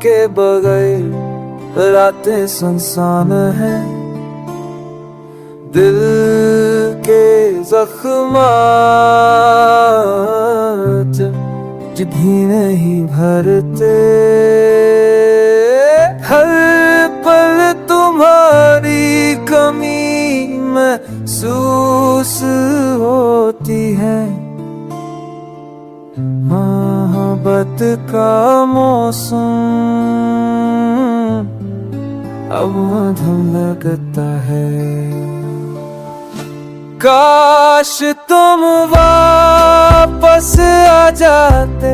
के बगैर रातें सुनसान है। दिल के जख्मात जब भी नहीं भरते, हर पल तुम्हारी कमी महसूस होती है। मोहब्बत का मौसम अब मधुर लगता है। काश तुम वापस आ जाते,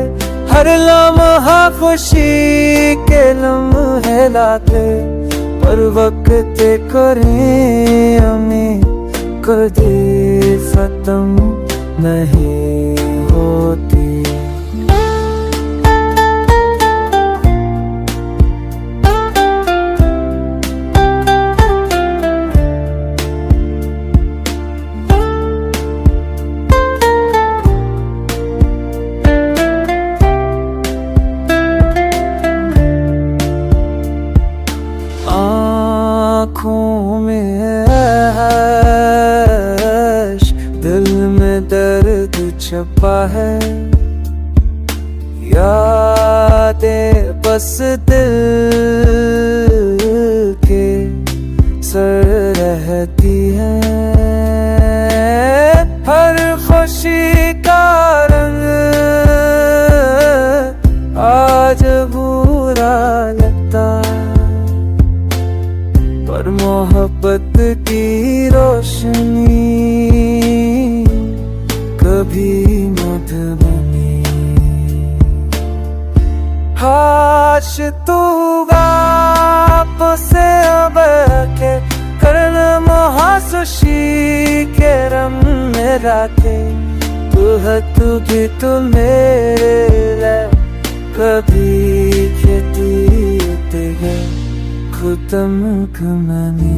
हर लम्हा खुशी के लम्हे लाते, पर वक्त करें हमें कदे खत्म नहीं होती। आँखों में ऐश, दिल में दर्द छुपा है। यादें बस दिल के सर रहती हैं। हर खुशी का रंग आज बुरा लगता, पर मोहब्बत की रोशनी कभी मत बनी। काश तू वापस अब के करना महासुशी के रम में राखे। तू है तू भी तू मेरे कभी खेती उते गए खुतम कमाने